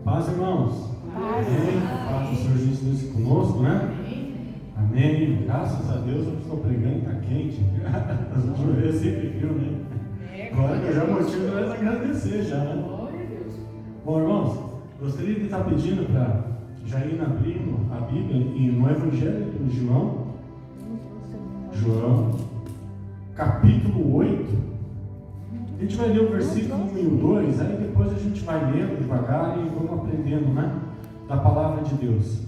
Paz, irmãos. Amém. Paz do Senhor Jesus conosco, né? Amém. Graças a Deus eu estou pregando, está quente. As últimas vezes sempre viu, né? Agora que eu já motivo nós agradecer já, né? Bom, irmãos, gostaria de estar pedindo para já ir abrindo a Bíblia no Evangelho do João, capítulo 8. A gente vai ler o versículo 1 e o 2, aí depois a gente vai lendo devagar e vamos aprendendo, né? Da palavra de Deus.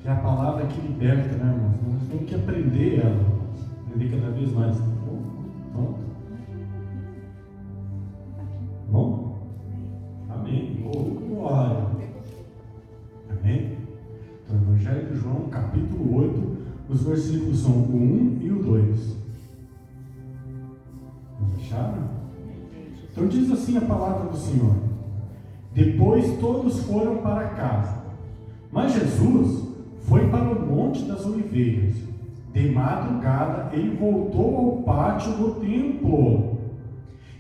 Que é a palavra que liberta, né, irmãos? Nós temos que aprender ela, aprender cada vez mais. Bom? Amém. Glória. Amém. Então, Evangelho de João, capítulo 8, os versículos são o 1 e o 2. Acharam? Então diz assim a palavra do Senhor: depois todos foram para casa, mas Jesus foi para o Monte das Oliveiras. De madrugada ele voltou ao pátio do templo,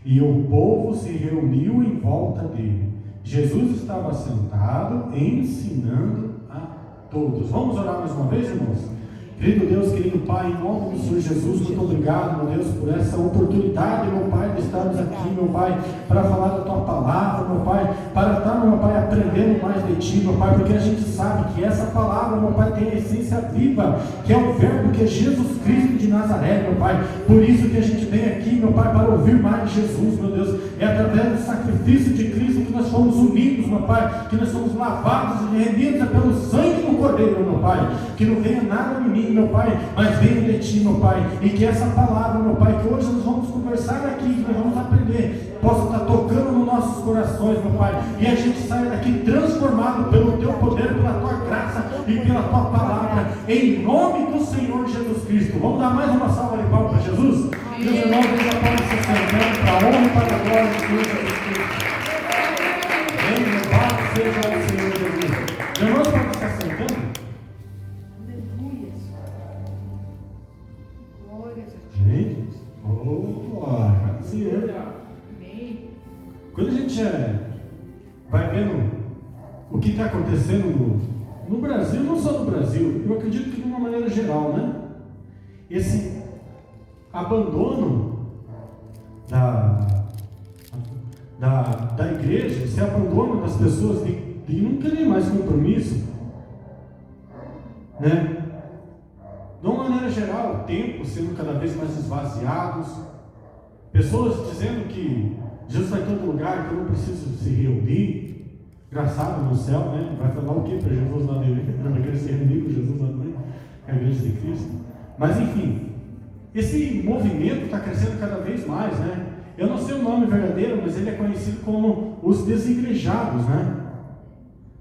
e o povo se reuniu em volta dele. Jesus estava sentado ensinando a todos. Vamos orar mais uma vez, irmãos? Querido Deus, querido Pai, em nome do Senhor Jesus, muito obrigado, meu Deus, por essa oportunidade, meu Pai, de estarmos aqui, meu Pai, para falar da Tua palavra, meu Pai, para estar, meu Pai, aprendendo mais de Ti, meu Pai, porque a gente sabe que essa palavra, meu Pai, tem a essência viva, que é o verbo, que é Jesus Cristo de Nazaré, meu Pai. Por isso que a gente vem aqui, meu Pai, para ouvir mais de Jesus, meu Deus. É através do sacrifício de Cristo que nós fomos unidos, meu Pai, que nós somos lavados e remidos pelo sangue do Cordeiro, meu Pai. Que não venha nada de mim, meu Pai, mas venha de Ti, meu Pai, e que essa palavra, meu Pai, que hoje nós vamos conversar aqui, que nós vamos aprender, possa estar tocando nos nossos corações, meu Pai, e a gente saia daqui transformado pelo Teu poder, pela Tua graça e pela Tua palavra, em nome do Senhor Jesus Cristo. Vamos dar mais uma salva de palmas para Jesus? Meus irmãos, eles já podem se sentando para a honra e para a glória do Senhor Jesus Cristo. Bem, louvado seja o Senhor Jesus. Meus irmãos, podem estar sentando? Gente, glória. Assim é. Quando a gente vai vendo o que está acontecendo no Brasil, não só no Brasil, eu acredito que de uma maneira geral, né? Esse abandono da igreja, esse abandono das pessoas de não querer mais compromisso, né? De uma maneira geral, templos sendo cada vez mais esvaziados, pessoas dizendo que Jesus está em todo lugar, que eu não preciso se reunir. Engraçado, no céu, né? Vai falar o que para Jesus lá dentro? Não vai querer se reunir com Jesus lá dentro, com a igreja de Cristo. Mas enfim, esse movimento está crescendo cada vez mais, né? Eu não sei o nome verdadeiro, mas ele é conhecido como os desigrejados, né?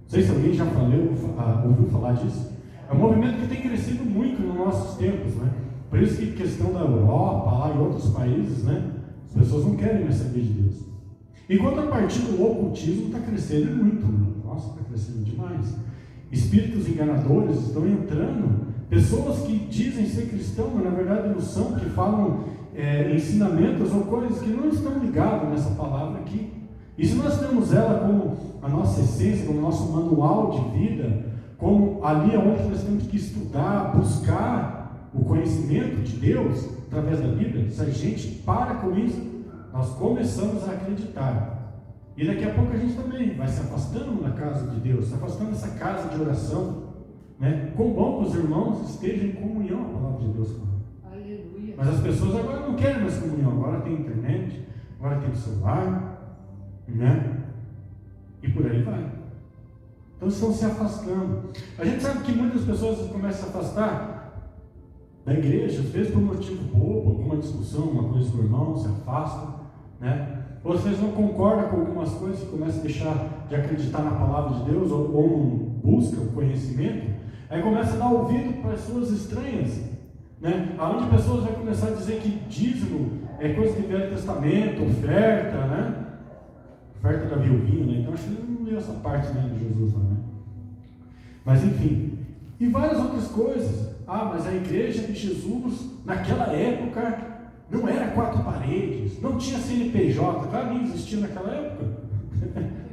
Não sei se alguém já ouviu falar disso. É um movimento que tem crescido muito nos nossos tempos, né? Por isso que questão da Europa, lá em outros países, né? As pessoas não querem mais saber de Deus. Enquanto a partir do ocultismo está crescendo muito, né? Nossa, está crescendo demais. Espíritos enganadores estão entrando. Pessoas que dizem ser cristãos, mas na verdade não são, que falam ensinamentos ou coisas que não estão ligadas nessa palavra aqui. E se nós temos ela como a nossa essência, como nosso manual de vida, como ali onde nós temos que estudar, buscar o conhecimento de Deus através da Bíblia, se a gente para com isso, nós começamos a acreditar. E daqui a pouco a gente também vai se afastando da casa de Deus, se afastando dessa casa de oração, né? Quão bom que os irmãos estejam em comunhão com a palavra de Deus. Aleluia. Mas as pessoas agora não querem mais comunhão, agora tem internet, agora tem celular, né? E por aí vai. Então estão se afastando. A gente sabe que muitas pessoas começam a se afastar da igreja, às vezes por um motivo bobo, alguma discussão, uma coisa com o irmão, se afasta, né? Ou às vezes não concorda com algumas coisas e começa a deixar de acreditar na palavra de Deus, ou não busca o conhecimento, aí começa a dar ouvido para pessoas estranhas, né? Onde pessoas vão começar a dizer que dízimo é coisa de Velho Testamento, oferta, né? Oferta da viuvinha, né? Então acho que ele não leu essa parte, né, de Jesus lá, né? Mas enfim, e várias outras coisas. Mas a igreja de Jesus, naquela época, não era 4 paredes, não tinha CNPJ, claro, nem existia naquela época.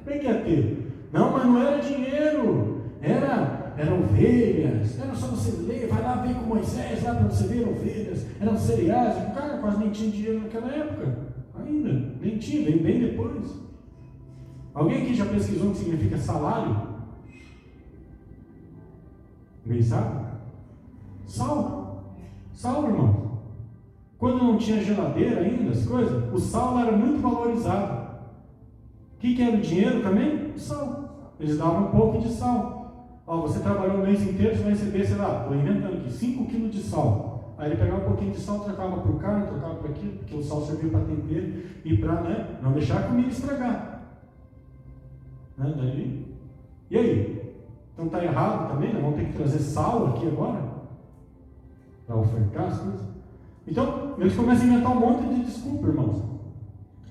Como é que ia ter? Não, mas não era dinheiro, era ovelhas, era só você ler, vai lá ver com Moisés, lá para você ver ovelhas, eram cereais, o cara quase nem tinha dinheiro naquela época, ainda, nem tinha, veio bem depois. Alguém aqui já pesquisou o que significa salário? Ninguém sabe? Sal, irmão. Quando não tinha geladeira ainda, as coisas, o sal era muito valorizado. O que era o dinheiro também? O sal. Eles davam um pouco de sal. Ó, você trabalhou o mês inteiro, você vai receber, sei lá, estou inventando aqui, 5 quilos de sal. Aí ele pegava um pouquinho de sal, trocava para o carne, trocava para aquilo, porque o sal servia para tempero e para, não deixar a comida estragar. Daí, e aí? Então está errado também, nós vamos ter que trazer sal aqui agora para ofertar as coisas. Então, eles começam a inventar um monte de desculpa, irmãos,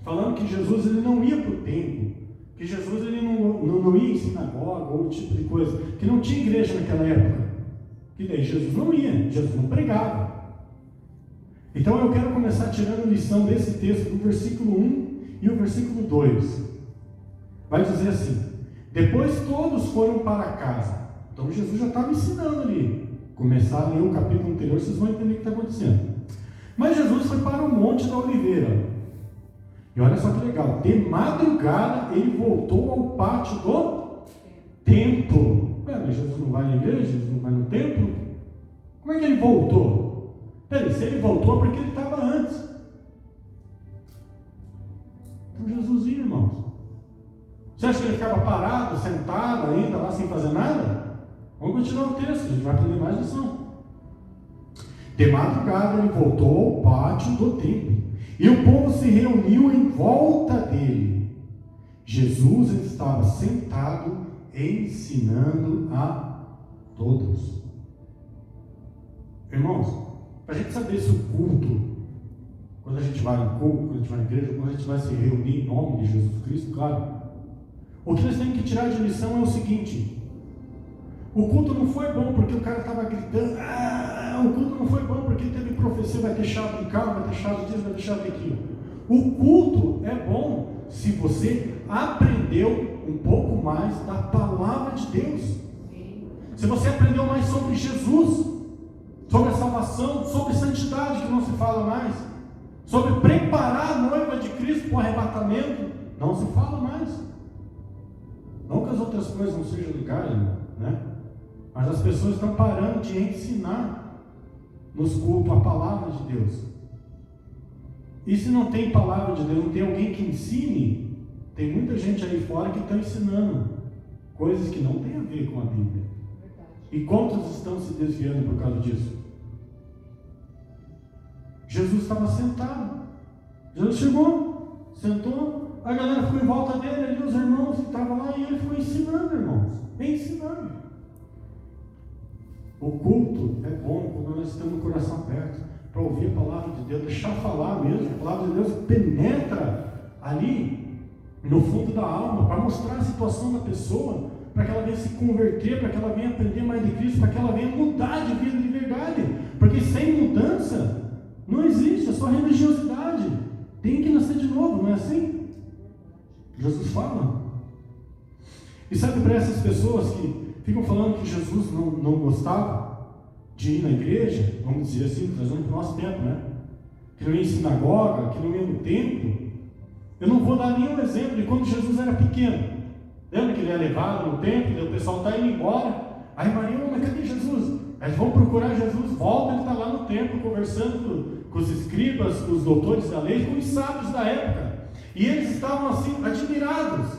falando que Jesus ele não ia para o templo, que Jesus ele não ia em sinagoga ou tipo de coisa, que não tinha igreja naquela época, que daí Jesus não ia, Jesus não pregava. Então eu quero começar tirando lição desse texto do versículo 1 e o versículo 2. Vai dizer assim: depois todos foram para casa. Então Jesus já estava ensinando ali. Começar a ler o capítulo anterior, vocês vão entender o que está acontecendo. Mas Jesus foi para o Monte da Oliveira. E olha só que legal, de madrugada ele voltou ao pátio do templo. Mas Jesus não vai na igreja, Jesus não vai no templo? Como é que ele voltou? Peraí, se ele voltou é porque ele estava antes. Então Jesus ia, irmãos. Você acha que ele ficava parado, sentado ainda lá sem fazer nada? Vamos continuar o texto, a gente vai aprender mais lição. De madrugada ele voltou ao pátio do templo, e o povo se reuniu em volta dele. Jesus estava sentado ensinando a todos. Irmãos, para a gente saber se o culto, quando a gente vai no culto, quando a gente vai na igreja, quando a gente vai se reunir em nome de Jesus Cristo, claro, o que nós temos que tirar de lição é o seguinte: o culto não foi bom porque o cara estava gritando, o culto não foi bom porque teve profecia, vai ter chave de carro, vai ter chave disso, vai ter chave daquilo. O culto é bom se você aprendeu um pouco mais da palavra de Deus, se você aprendeu mais sobre Jesus, sobre a salvação, sobre santidade, que não se fala mais, sobre preparar a noiva de Cristo para o arrebatamento, não se fala mais. Não que as outras coisas não sejam legais, né? Mas as pessoas estão parando de ensinar nos cultos a palavra de Deus. E se não tem palavra de Deus, não tem alguém que ensine, tem muita gente aí fora que está ensinando coisas que não tem a ver com a Bíblia. E quantos estão se desviando por causa disso? Jesus estava sentado. Jesus chegou, sentou, a galera ficou em volta dele, ali os irmãos que estavam lá, e ele foi ensinando, irmãos, ensinando. O culto é bom quando nós estamos com o coração aberto para ouvir a palavra de Deus, deixar falar mesmo. A palavra de Deus penetra ali no fundo da alma, para mostrar a situação da pessoa, para que ela venha se converter, para que ela venha aprender mais de Cristo, para que ela venha mudar de vida de verdade. Porque sem mudança não existe, é só religiosidade. Tem que nascer de novo, não é assim? Jesus fala. E sabe, para essas pessoas que ficam falando que Jesus não gostava de ir na igreja, vamos dizer assim, trazendo para o nosso tempo, né? Que não ia em sinagoga, que não ia no templo. Eu não vou dar nenhum exemplo de quando Jesus era pequeno. Lembra que ele era levado no templo, e o pessoal está indo embora. Aí Maria, mas cadê Jesus? Eles vão procurar Jesus, volta, ele está lá no templo, conversando com os escribas, com os doutores da lei, com os sábios da época. E eles estavam assim, admirados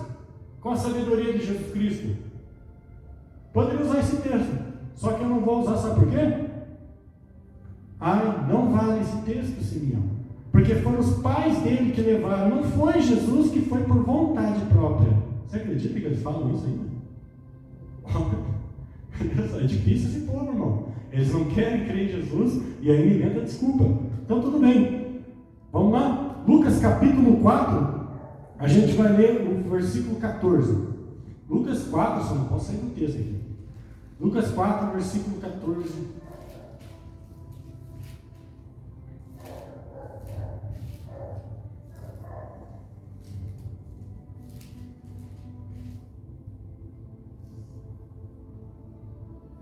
com a sabedoria de Jesus Cristo. Poderia usar esse texto, só que eu não vou usar, sabe por quê? Não vale esse texto, Simeão, porque foram os pais dele que levaram, não foi Jesus que foi por vontade própria. Você acredita que eles falam isso ainda? É difícil esse povo, irmão. Eles não querem crer em Jesus e ainda inventa desculpa. Então tudo bem, vamos lá, Lucas capítulo 4, a gente vai ler o versículo 14. Lucas 4, só não posso sair do texto aqui. Lucas 4, versículo 14.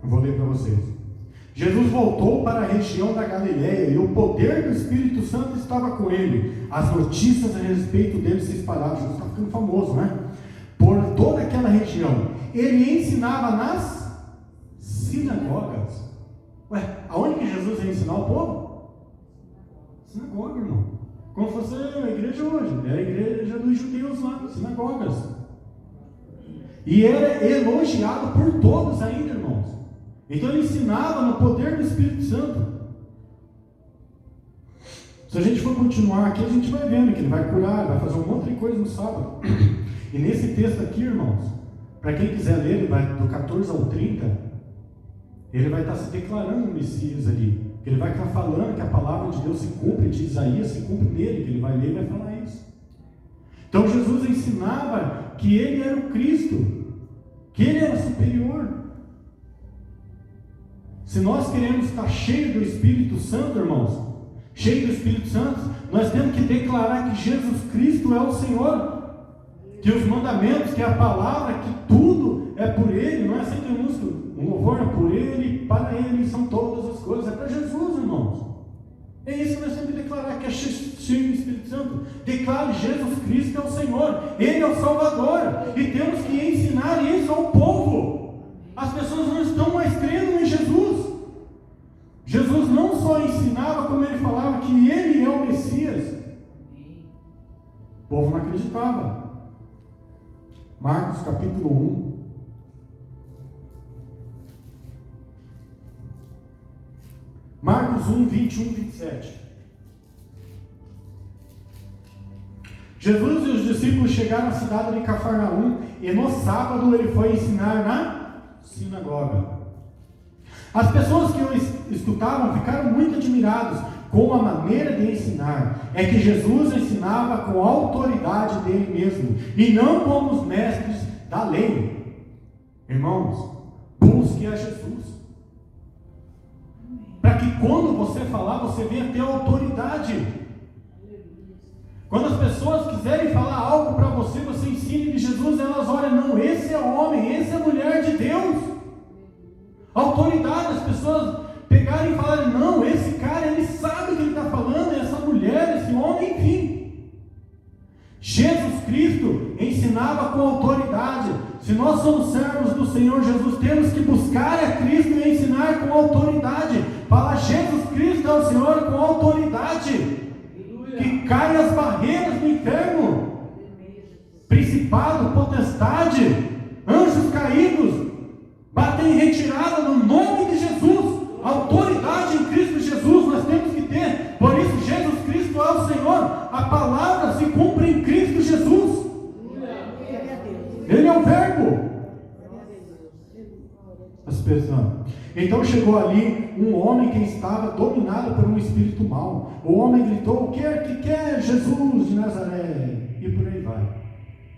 Eu vou ler para vocês. Jesus voltou para a região da Galileia e o poder do Espírito Santo estava com ele. As notícias a respeito dele se espalharam. Jesus está ficando famoso, né? Por toda aquela região. Ele ensinava nas sinagogas. Ué, aonde que Jesus ia ensinar o povo? Sinagoga, irmão. Como fosse a igreja hoje. É a igreja dos judeus lá, sinagogas. E era elogiado por todos ainda, irmãos. Então ele ensinava no poder do Espírito Santo. Se a gente for continuar aqui, a gente vai vendo que ele vai curar, vai fazer um monte de coisa no sábado. E nesse texto aqui, irmãos, para quem quiser ler, ele vai do 14 ao 30, ele vai estar se declarando o Messias ali. Ele vai estar falando que a palavra de Deus se cumpre, de Isaías se cumpre nele, que ele vai ler e vai falar isso. Então Jesus ensinava que ele era o Cristo, que ele era superior. Se nós queremos estar cheio do Espírito Santo, irmãos, cheio do Espírito Santo, nós temos que declarar que Jesus Cristo é o Senhor, que os mandamentos, que a palavra, que tudo é por Ele. Não é assim que o louvor é por Ele, para Ele são todas as coisas, é para Jesus, irmãos. É isso que nós temos que declarar, que é cheio do Espírito Santo. Declare Jesus Cristo é o Senhor, Ele é o Salvador, e temos que ensinar isso ao povo. As pessoas não estão mais crendo em Jesus. Jesus não só ensinava, como ele falava que ele é o Messias. O povo não acreditava. Marcos capítulo 1. Marcos 1, 21, 27. Jesus e os discípulos chegaram à cidade de Cafarnaum e no sábado ele foi ensinar na sinagoga. As pessoas que o escutavam ficaram muito admirados com a maneira de ensinar. É que Jesus ensinava com a autoridade dele mesmo e não como os mestres da lei. Irmãos, busque a Jesus, para que quando você falar, você venha ter autoridade. Quando as pessoas quiserem falar algo para você, você ensine de Jesus, elas olham, não, esse é homem, esse é mulher de Deus. Autoridade, as pessoas pegarem e falarem, não, esse cara, ele sabe o que ele está falando, essa mulher, esse homem, enfim. Jesus Cristo ensinava com autoridade. Se nós somos servos do Senhor Jesus, temos que buscar a Cristo e ensinar com autoridade. Falar, Jesus Cristo é o Senhor com autoridade. Que caia as barreiras do inferno, principado, potestade, anjos caídos, batem em retirada no nome de Jesus. Autoridade em Cristo Jesus nós temos que ter. Por isso Jesus Cristo é o Senhor. A palavra se cumpre em Cristo Jesus. Ele é o Verbo. As pessoas. Então chegou ali um homem que estava dominado por um espírito mau. O homem gritou, o que quer Jesus de Nazaré? E por aí vai.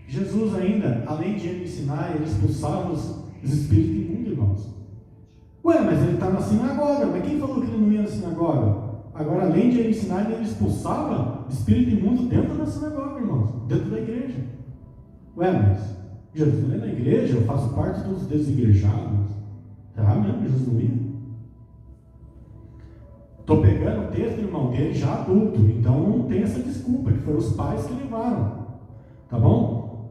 Jesus ainda, além de ele ensinar, ele expulsava os espíritos imundos, irmãos. Ué, mas ele está na sinagoga. Mas quem falou que ele não ia na sinagoga? Agora, além de ele ensinar, ele expulsava espírito imundo dentro da sinagoga, irmãos. Dentro da igreja. Ué, mas Jesus não é na igreja? Eu faço parte dos desigrejados. Será mesmo? Jesus não ia? Estou pegando o texto, irmão, dele já adulto. Então não tem essa desculpa, que foram os pais que levaram. Tá bom?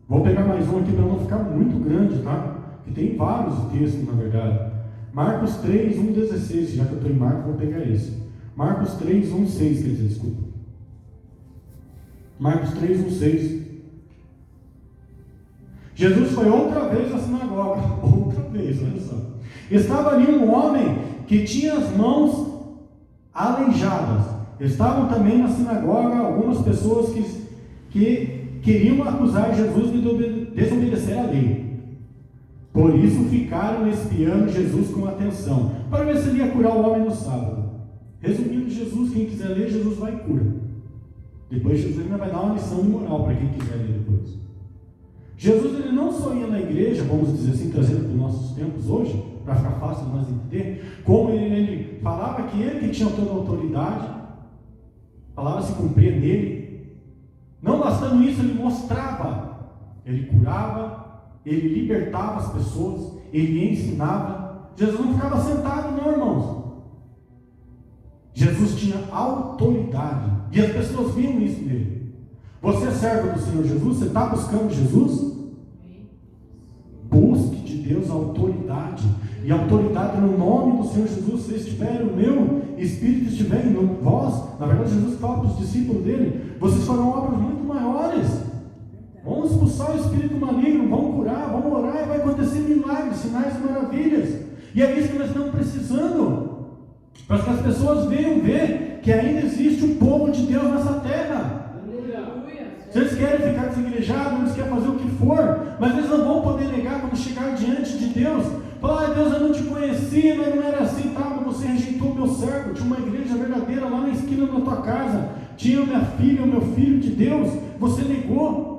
Vou pegar mais um aqui para não ficar muito grande, tá? Que tem vários textos, na verdade. Marcos 3, 1, 16. Já que eu estou em Marcos, vou pegar esse. Marcos 3, 1, 6, quer dizer, desculpa. Marcos 3, 1, 6. Jesus foi outra vez à sinagoga. Outra vez, olha só. Estava ali um homem que tinha as mãos aleijadas. Estavam também na sinagoga algumas pessoas que queriam acusar Jesus de desobedecer a lei. Por isso ficaram espiando Jesus com atenção, para ver se ele ia curar o homem no sábado. Resumindo, Jesus, quem quiser ler, Jesus vai e cura. Depois Jesus ainda vai dar uma lição de moral para quem quiser ler depois. Jesus ele não só ia na igreja, vamos dizer assim, trazendo para os nossos tempos hoje, para ficar fácil de nós entender, como ele falava que ele que tinha toda a autoridade, a palavra se cumpria nele. Não bastando isso, ele mostrava, ele curava, ele libertava as pessoas, ele ensinava. Jesus não ficava sentado, não, irmãos. Jesus tinha autoridade. E as pessoas viam isso nele. Você é servo do Senhor Jesus? Você está buscando Jesus? Busque de Deus a autoridade. E a autoridade no nome do Senhor Jesus. Se estiver o meu Espírito estiver em vós, na verdade Jesus fala para os discípulos dele, vocês farão obras muito maiores. Vamos expulsar o espírito maligno, vamos curar, vamos orar e vai acontecer milagres, sinais e maravilhas. E é isso que nós estamos precisando. Para que as pessoas venham ver que ainda existe um povo de Deus nessa terra. Se eles querem ficar desigrejados, eles querem fazer o que for, mas eles não vão poder negar quando chegar diante de Deus. Falar, Deus, eu não te conhecia, mas não era assim, tá? Mas você rejeitou o meu servo. Tinha uma igreja verdadeira lá na esquina da tua casa. Tinha minha filha, o meu filho de Deus. Você negou.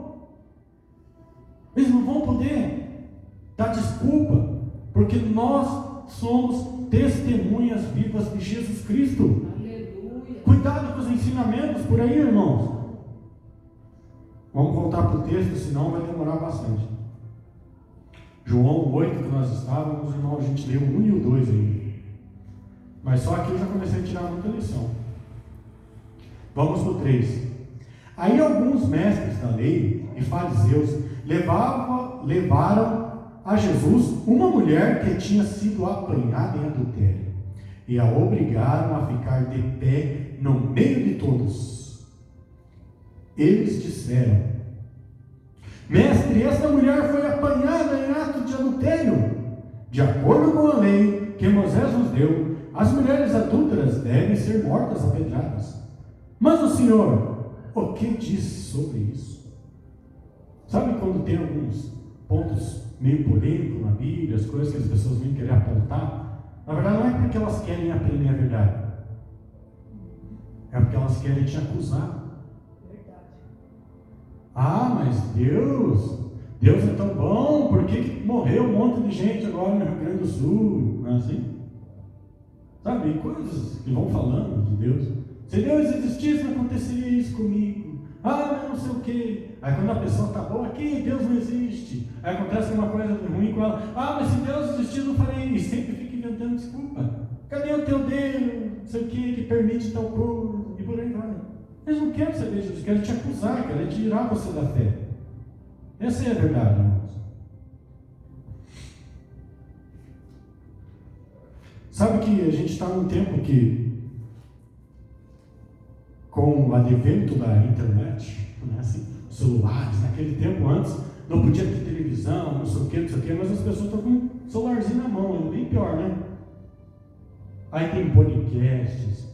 Eles não vão poder dar desculpa, porque nós somos testemunhas vivas de Jesus Cristo. Aleluia. Cuidado com os ensinamentos por aí, irmãos. Vamos voltar para o texto, senão vai demorar bastante. João 8, que nós estávamos, irmão, a gente leu 1 e o 2 ainda. Mas só aqui eu já comecei a tirar muita lição. Vamos para o 3. Aí alguns mestres da lei e fariseus levaram a Jesus uma mulher que tinha sido apanhada em adultério e a obrigaram a ficar de pé no meio de todos. Eles disseram: Mestre, esta mulher foi apanhada em ato de adultério. De acordo com a lei que Moisés nos deu, as mulheres adúlteras devem ser mortas a pedradas. Mas o Senhor, o que diz sobre isso? Sabe quando tem alguns pontos meio polêmicos na Bíblia, as coisas que as pessoas vêm querer apontar? Na verdade não é porque elas querem aprender a verdade, é porque elas querem te acusar. Ah, mas Deus é tão bom, por que morreu um monte de gente agora no Rio Grande do Sul? Não é assim? Sabe, coisas que vão falando de Deus. Se Deus existisse, não aconteceria isso comigo. Ah, mas não sei o quê. Aí quando a pessoa está boa, aqui Deus não existe. Aí acontece uma coisa ruim com ela. Ah, mas se Deus existisse, não faria isso. E sempre fica inventando desculpa. Cadê o teu Deus? Não sei o quê, que permite tal coisa. E por aí vai. Eles não querem saber disso, querem te acusar, querem tirar você da fé. Essa é a verdade, irmãos. Sabe que a gente está num tempo que, com o advento da internet, né, assim, celulares, naquele tempo antes, não podia ter televisão, não sei o que, mas as pessoas estão com um celularzinho na mão, é bem pior, né? Aí tem podcasts,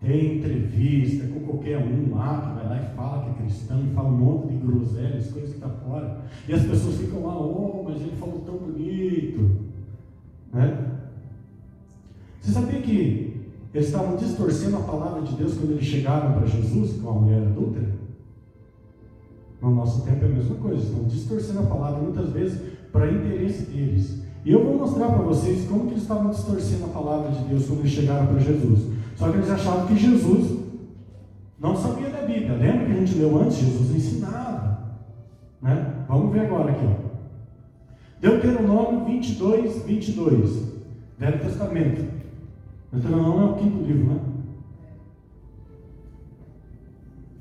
tem entrevista com qualquer um lá que vai lá e fala que é cristão e fala um monte de groselhas, coisas que está fora. E as pessoas ficam lá, oh, mas ele falou tão bonito. Né? Você sabia que eles estavam distorcendo a palavra de Deus quando eles chegaram para Jesus com a mulher adúltera? No nosso tempo é a mesma coisa, estão distorcendo a palavra muitas vezes para interesse deles. E eu vou mostrar para vocês como que eles estavam distorcendo a palavra de Deus quando eles chegaram para Jesus. Só que eles achavam que Jesus não sabia da Bíblia. Lembra que a gente leu antes? Jesus ensinava. Né? Vamos ver agora aqui. Ó. Deuteronômio 22, 22. Velho Testamento. Deuteronômio é o 5º livro, né?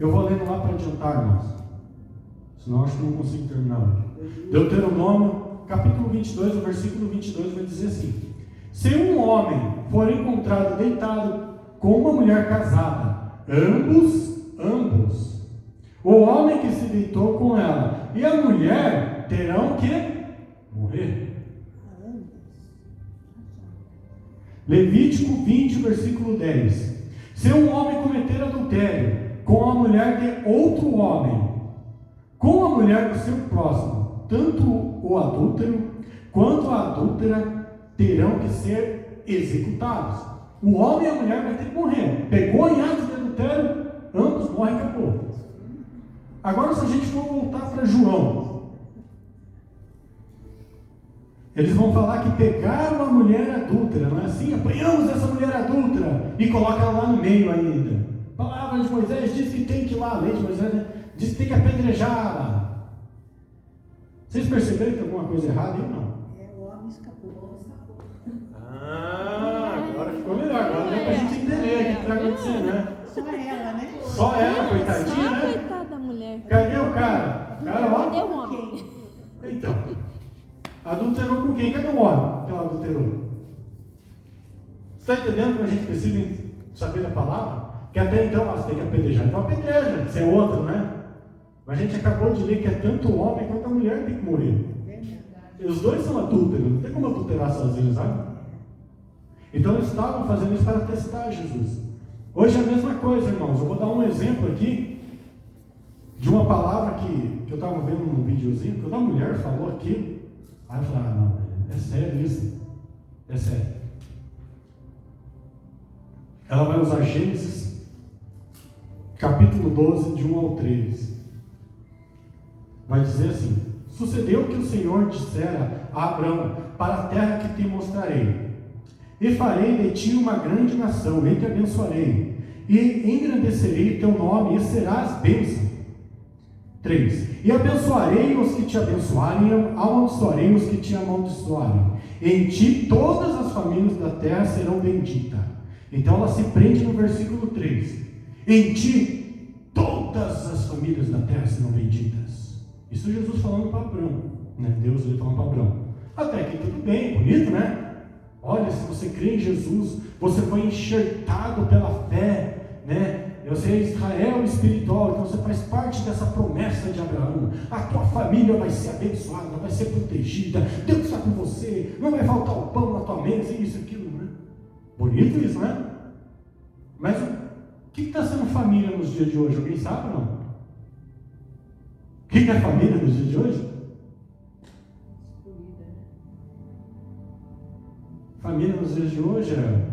Eu vou lendo lá para adiantar, irmãos. Senão acho que não consigo terminar hoje. Deuteronômio, capítulo 22, o versículo 22 vai dizer assim: se um homem for encontrado deitado com uma mulher casada, ambos, o homem que se deitou com ela e a mulher terão que morrer. Levítico 20, versículo 10. Se um homem cometer adultério com a mulher de outro homem, com a mulher do seu próximo, tanto o adúltero quanto a adúltera terão que ser executados. O homem e a mulher vai ter que morrer. Pegou em ato de adultério, ambos morrem e acabou. Agora, se a gente for voltar para João, eles vão falar que pegaram a mulher adúltera, não é assim? Apanhamos essa mulher adúltera e coloca ela lá no meio ainda. A palavra de Moisés diz que tem que ir lá, a lei de Moisés, né? Diz que tem que apedrejá-la. Vocês perceberam que tem alguma coisa errada aí ou não? O homem escapou. Agora ficou melhor. Agora deu pra gente entender o que está acontecendo, né? Só ela, né? Só ela, coitadinha, né? Coitada da mulher. Cadê o cara? O cara, ó. Cadê o homem? Então, adulterou com quem? Cadê o homem que ela adulterou? Você está entendendo que a gente precisa saber da palavra? Que até então você tem que apedrejar. Então apedreja, isso é outro, né? Mas a gente acabou de ler que é tanto o homem quanto a mulher que tem que morrer. E os dois são adúlteros, não tem como adulterar sozinhos, sabe? Então eles estavam fazendo isso para testar Jesus. Hoje é a mesma coisa, irmãos. Eu vou dar um exemplo aqui de uma palavra que eu estava vendo num videozinho, que uma mulher falou aqui. Aí eu falei, não, é sério isso? É sério. Ela vai usar Gênesis, capítulo 12, de 1 ao 13. Vai dizer assim: sucedeu que o Senhor dissera a Abrão, para a terra que te mostrarei, e farei de ti uma grande nação, e te abençoarei, e engrandecerei teu nome, e serás bênção. 3. E abençoarei os que te abençoarem, e amaldiçoarei os que te amaldiçoarem. Em ti todas as famílias da terra serão benditas. Então ela se prende no versículo 3. Em ti todas as famílias da terra serão benditas. Isso Jesus falando para Abraão, né? Deus ele falando para Abraão. Até que tudo bem, bonito, né? Olha, se você crê em Jesus, você foi enxertado pela fé, né? Você é Israel espiritual, então você faz parte dessa promessa de Abraão. A tua família vai ser abençoada, vai ser protegida, Deus está com você, não vai faltar o pão na tua mesa, isso, aquilo, né? Bonito isso, né? Mas o que está sendo família nos dias de hoje? Alguém sabe ou não? O que é família nos dias de hoje? Família nos dias de hoje é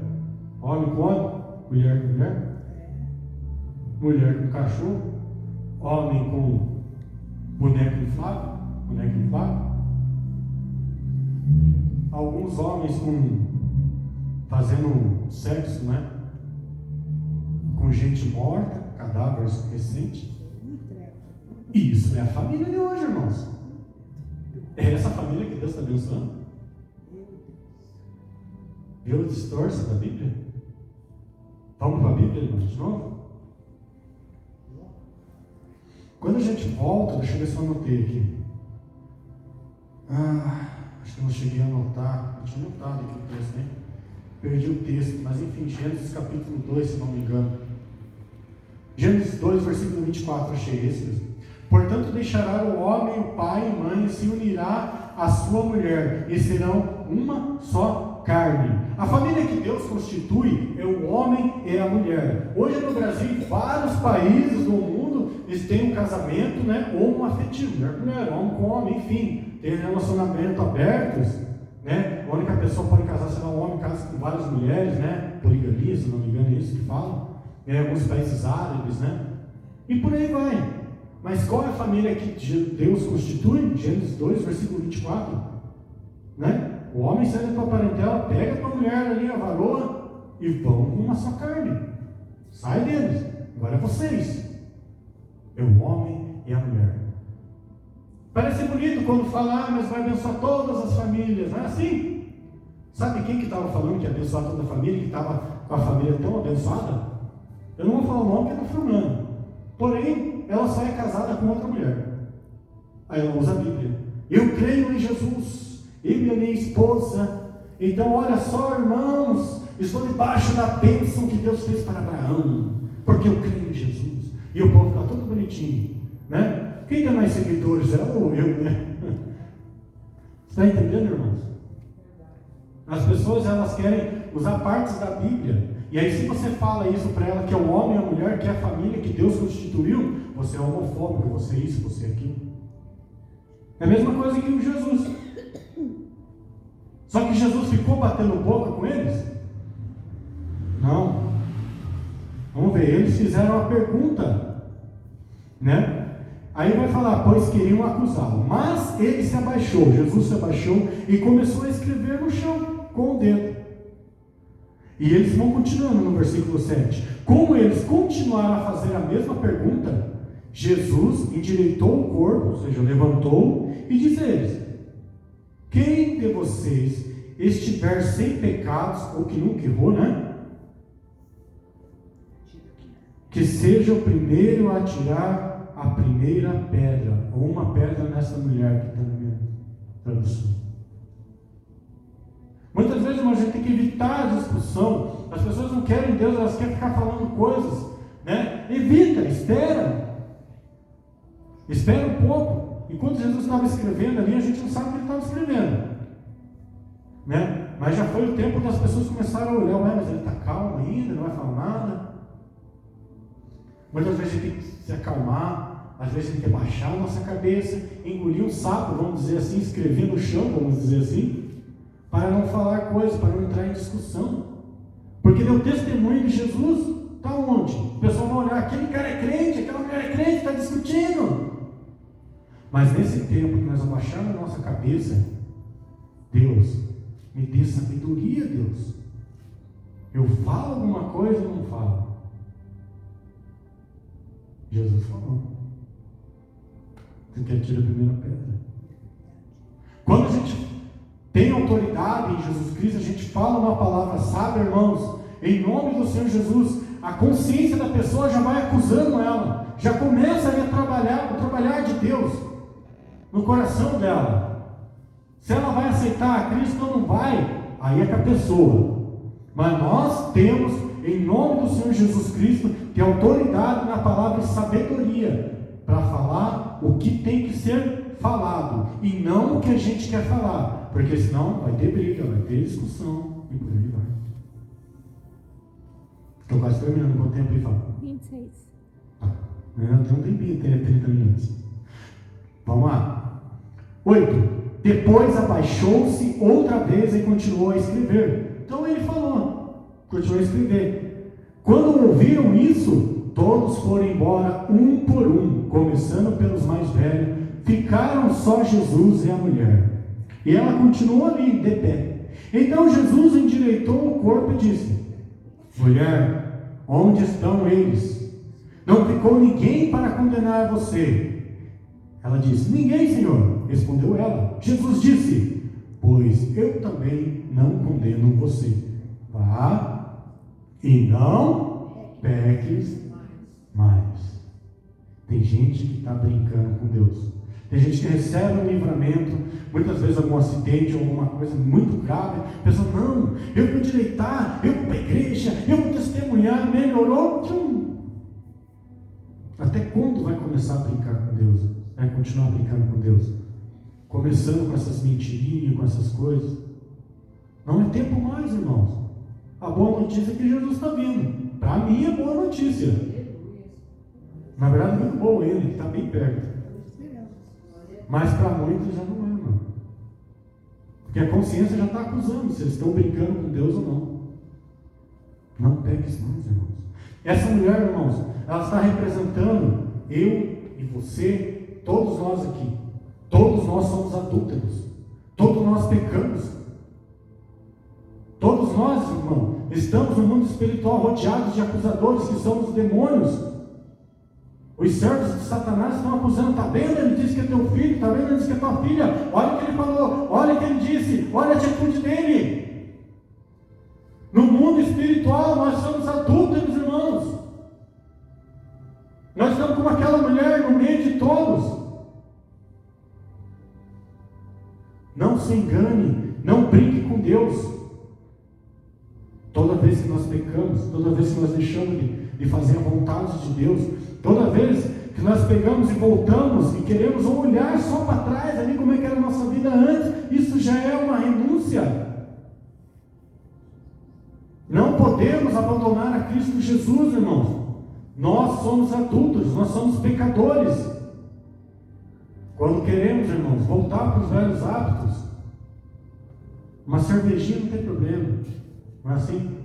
homem com homem, mulher com mulher, mulher com cachorro, homem com boneco inflável, alguns homens fazendo sexo, né? Com gente morta, cadáveres recentes. E isso é a família de hoje, irmãos. É essa família que Deus está abençoando. Viu a distorção da Bíblia? Vamos para a Bíblia, irmãos, de novo? Quando a gente volta, deixa eu ver se eu anotei aqui. Acho que eu não cheguei a anotar. Eu tinha anotado aqui o texto, né? Perdi o texto, mas enfim, Gênesis capítulo 2, se não me engano. Gênesis 2, versículo 24, achei esse mesmo. Portanto, deixará o homem, o pai e mãe, e se unirá à sua mulher, e serão uma só carne. A família que Deus constitui é o homem e a mulher. Hoje no Brasil, em vários países do mundo, eles têm um casamento, né, homoafetivo, mulher com mulher, homem com homem, enfim, tem relacionamento abertos, né? A única pessoa que pode casar será um homem, casa com várias mulheres, né? Poligamia, se não me engano, é isso que falam. Em alguns países árabes, né? E por aí vai. Mas qual é a família que Deus constitui? Gênesis 2, versículo 24. Né? O homem sai da tua parentela, pega a tua mulher ali, a varoa, e vão uma só carne. Sai deles. Agora é vocês. É o homem e a mulher. Parece bonito quando fala, mas vai abençoar todas as famílias. Não é assim? Sabe quem que estava falando que ia abençoar toda a família, que estava com a família tão abençoada? Eu não vou falar o nome que está falando. Porém, ela só é casada com outra mulher. Aí ela usa a Bíblia. Eu creio em Jesus, eu e a minha esposa. Então, olha só, irmãos, estou debaixo da bênção que Deus fez para Abraão, porque eu creio em Jesus. E o povo está todo bonitinho, né? Quem tem mais seguidores, ela ou eu, né? Você está entendendo, irmãos? As pessoas, elas querem usar partes da Bíblia. E aí, se você fala isso para ela, que é o homem e a mulher, que é a família que Deus constituiu, você é homofóbico, você é isso, você é aquilo. É a mesma coisa que o Jesus. Só que Jesus ficou batendo boca com eles? Não. Vamos ver, eles fizeram a pergunta, né? Aí vai falar, pois queriam acusá-lo. Mas ele se abaixou, Jesus se abaixou e começou a escrever no chão, com o dedo. E eles vão continuando no versículo 7. Como eles continuaram a fazer a mesma pergunta, Jesus endireitou o corpo, ou seja, levantou, e disse a eles: quem de vocês estiver sem pecados, ou que nunca errou, né? Que seja o primeiro a atirar a primeira pedra, ou uma pedra nessa mulher que está na minha tradução. Muitas vezes, irmão, a gente tem que evitar a discussão. As pessoas não querem Deus, elas querem ficar falando coisas, né? Evita, espera um pouco. Enquanto Jesus estava escrevendo ali, a gente não sabe o que ele estava escrevendo, né? Mas já foi o tempo que as pessoas começaram a olhar, mas ele está calmo ainda, não vai falar nada. Muitas vezes a gente tem que se acalmar, às vezes a gente tem que baixar a nossa cabeça, engolir um sapo, vamos dizer assim, escrever no chão, vamos dizer assim, para não falar coisas, para não entrar em discussão. Porque o testemunho de Jesus está onde? O pessoal vai olhar, aquele cara é crente, aquela mulher é crente, está discutindo. Mas nesse tempo que nós abaixamos a nossa cabeça, Deus, me dê sabedoria, Deus. Eu falo alguma coisa ou não falo? Jesus falou. Você quer tirar a primeira pedra? Quando a gente tem autoridade em Jesus Cristo, a gente fala uma palavra sábia, irmãos, em nome do Senhor Jesus, a consciência da pessoa já vai acusando ela, já começa a trabalhar, o trabalhar de Deus no coração dela. Se ela vai aceitar a Cristo ou não vai, aí é com a pessoa. Mas nós temos, em nome do Senhor Jesus Cristo, ter autoridade na palavra e sabedoria para falar o que tem que ser falado e não o que a gente quer falar, porque senão vai ter briga, vai ter discussão e por aí vai. Estou quase terminando, quanto tempo ele fala? 26. Tá. Tem um tempinho, tem 30 minutos. Vamos lá. 8. Depois abaixou-se outra vez e continuou a escrever. Então ele falou, continuou a escrever. Quando ouviram isso, todos foram embora um por um, começando pelos mais velhos. Ficaram só Jesus e a mulher. E ela continuou ali, de pé. Então Jesus endireitou o corpo e disse: mulher, onde estão eles? Não ficou ninguém para condenar você. Ela disse: ninguém, Senhor. Respondeu ela. Jesus disse: pois eu também não condeno você. Vá e não peques mais. Tem gente que está brincando com Deus. Tem gente que recebe um livramento, muitas vezes algum acidente, alguma coisa muito grave, pensa: não, eu vou endireitar, eu vou para a igreja, eu vou testemunhar, melhorou. Tchum. Até quando vai começar a brincar com Deus? Vai continuar brincando com Deus? Começando com essas mentirinhas, com essas coisas. Não é tempo mais, irmãos. A boa notícia é que Jesus está vindo. Para mim é boa notícia. Na verdade, muito bom ele, que está bem perto. Mas para muitos já não é, mano. Porque a consciência já está acusando se eles estão brincando com Deus ou não. Não peques mais, irmãos. Essa mulher, irmãos, ela está representando eu e você, todos nós aqui. Todos nós somos adúlteros. Todos nós pecamos. Todos nós, irmão, estamos no mundo espiritual rodeados de acusadores que são os demônios. Os servos de Satanás estão acusando: está vendo? Ele disse que é teu filho, está vendo? Ele disse que é tua filha. Olha o que ele falou, olha o que ele disse, olha a atitude dele. No mundo espiritual nós somos adúlteros, irmãos. Nós estamos como aquela mulher no meio de todos. Não se engane, não brinque com Deus. Toda vez que nós pecamos, toda vez que nós deixamos de fazer a vontade de Deus, toda vez que nós pegamos e voltamos e queremos olhar só para trás, ali como é que era a nossa vida antes, isso já é uma renúncia. Não podemos abandonar a Cristo Jesus, irmãos. Nós somos adultos, nós somos pecadores. Quando queremos, irmãos, voltar para os velhos hábitos, uma cervejinha não tem problema, não é assim?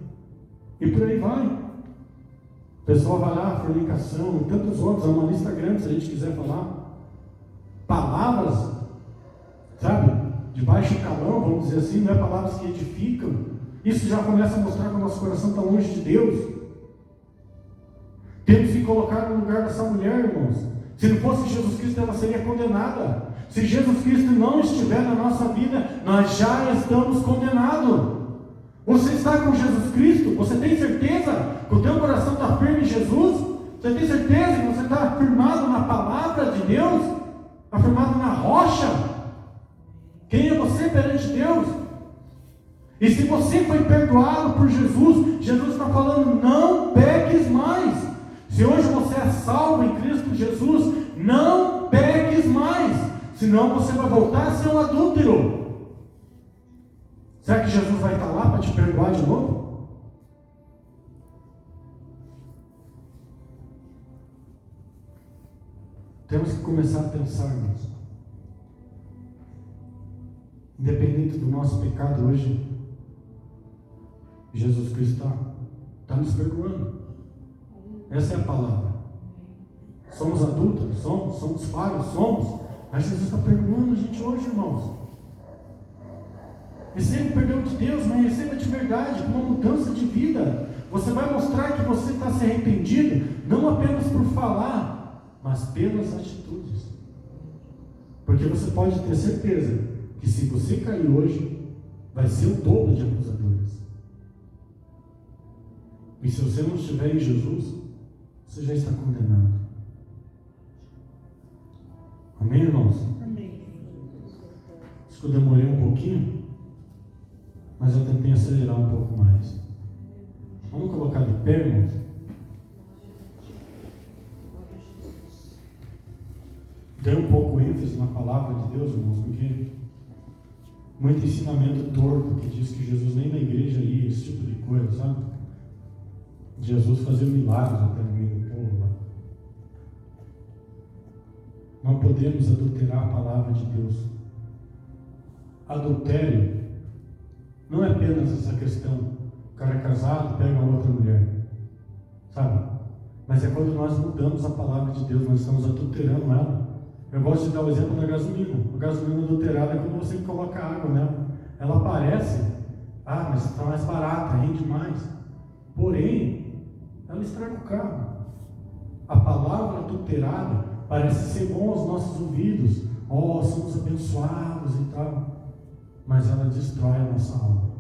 E por aí vai. O pessoal vai lá, fornicação e tantos outros, há uma lista grande se a gente quiser falar. Palavras, sabe, de baixo calão, vamos dizer assim, não é palavras que edificam. Isso já começa a mostrar que o nosso coração está longe de Deus. Temos que colocar no lugar dessa mulher, irmãos. Se não fosse Jesus Cristo, ela seria condenada. Se Jesus Cristo não estiver na nossa vida, nós já estamos condenados. Você está com Jesus Cristo? Você tem certeza que o teu coração está firme em Jesus? Você tem certeza que você está firmado na palavra de Deus? Está firmado na rocha? Quem é você perante Deus? E se você foi perdoado por Jesus, Jesus está falando, não peques mais. Se hoje você é salvo em Cristo Jesus, não peques mais, senão você vai voltar a ser um adúltero. Será que Jesus vai estar lá para te perdoar de novo? Temos que começar a pensar nisso. Independente do nosso pecado hoje, Jesus Cristo está nos perdoando. Essa é a palavra. Somos adúlteros, somos falhos, mas Jesus está perdoando a gente hoje, irmãos. Receba o perdão de Deus, mas receba de verdade, com uma mudança de vida. Você vai mostrar que você está se arrependido, não apenas por falar, mas pelas atitudes. Porque você pode ter certeza que se você cair hoje, vai ser o dobro de acusadores. E se você não estiver em Jesus, você já está condenado. Amém, irmãos? Amém. Acho que eu demorei um pouquinho, mas eu tentei acelerar um pouco mais. Vamos colocar de pé, irmãos? Dei um pouco ênfase na palavra de Deus, irmãos, porque muito ensinamento torto que diz que Jesus nem na igreja ia, esse tipo de coisa, sabe? Jesus fazia milagres até no meio do povo lá. Não podemos adulterar a palavra de Deus. Adultério não é apenas essa questão, o cara é casado, pega outra mulher, sabe? Mas é quando nós mudamos a palavra de Deus, nós estamos adulterando ela. Eu gosto de dar o exemplo da gasolina. A gasolina adulterada é quando você coloca água nela. Ela aparece, mas está mais barata, rende mais. Porém, ela estraga o carro. A palavra adulterada parece ser bom aos nossos ouvidos. Somos abençoados e tal. Mas ela destrói a nossa alma.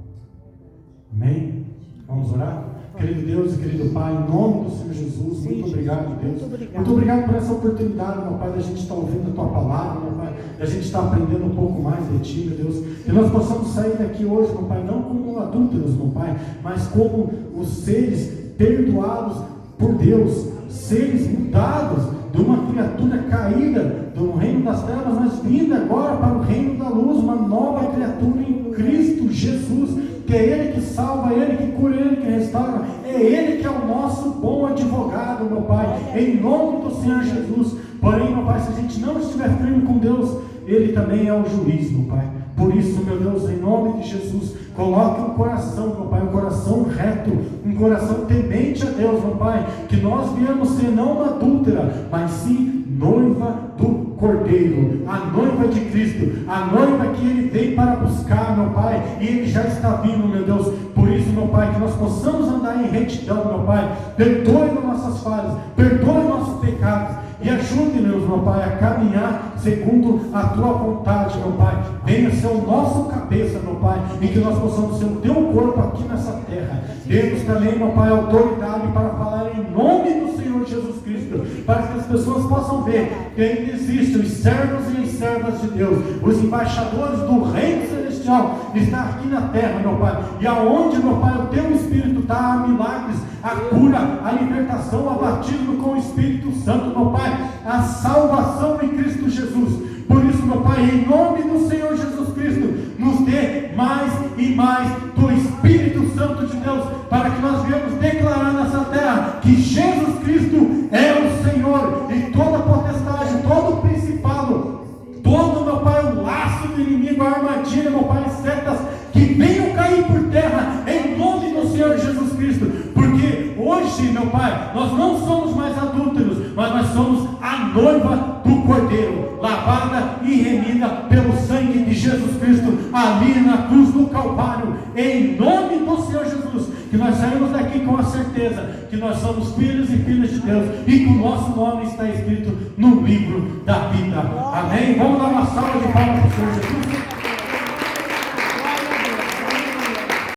Amém? Vamos orar? Querido Deus e querido Pai, em nome do Senhor Jesus, muito obrigado, Deus. Muito obrigado por essa oportunidade, meu Pai, da gente estar ouvindo a Tua palavra, meu Pai, da gente estar aprendendo um pouco mais de Ti, meu Deus. Que nós possamos sair daqui hoje, meu Pai, não como adúlteros, meu Pai, mas como os seres perdoados por Deus, seres mudados de uma criatura caída do reino das trevas, mas vinda agora para o reino da luz, uma nova criatura em Cristo Jesus. Que é Ele que salva, é Ele que cura, é Ele que restaura, é Ele que é o nosso bom advogado, meu Pai, em nome do Senhor Jesus. Porém, meu Pai, se a gente não estiver firme com Deus, Ele também é o juiz, meu Pai. Por isso, meu Deus, em nome de Jesus, coloque um coração, meu Pai, um coração reto, um coração temente a Deus, meu Pai, que nós viemos ser não uma adúltera, mas sim noiva do Cordeiro, a noiva de Cristo, a noiva que Ele veio para buscar, meu Pai, e Ele já está vindo, meu Deus. Por isso, meu Pai, que nós possamos andar em retidão, meu Pai. Perdoe nossas falhas, perdoe nossos pecados e ajude-nos, meu Pai, a caminhar segundo a Tua vontade, meu Pai. Venha ser o nosso cabeça, meu Pai, e que nós possamos ser o Teu corpo aqui nessa terra. Dê-nos também, meu Pai, autoridade para falar em nome do Senhor Jesus Cristo, para que as pessoas possam ver que ainda existem os servos e as servas de Deus, os embaixadores do reino celestial, está aqui na terra, meu Pai, e aonde, meu Pai, o Teu Espírito está, há milagres, a cura, a libertação, o batismo com o Espírito Santo, meu Pai, a salvação em Cristo Jesus. Por isso, meu Pai, em nome do Senhor Jesus Cristo, nos dê mais e mais do Espírito Santo de Deus, para que nós venhamos declarar nessa terra que Jesus Cristo é o Senhor, e toda potestade, todo principado, todo, meu Pai, o laço do inimigo, a armadilha, meu Pai, setas que venham cair por terra, em nome do Senhor Jesus Cristo. Porque hoje, meu Pai, nós não somos mais adúlteros, mas nós somos a noiva do Cordeiro, lavada e remida pelo sangue de Jesus Cristo, ali na cruz do Calvário, em nome do Senhor Jesus. que nós saímos daqui com a certeza que nós somos filhos e filhas de Deus e que o nosso nome está escrito no livro da vida. Amém? Vamos dar uma salva de palmas para o Senhor.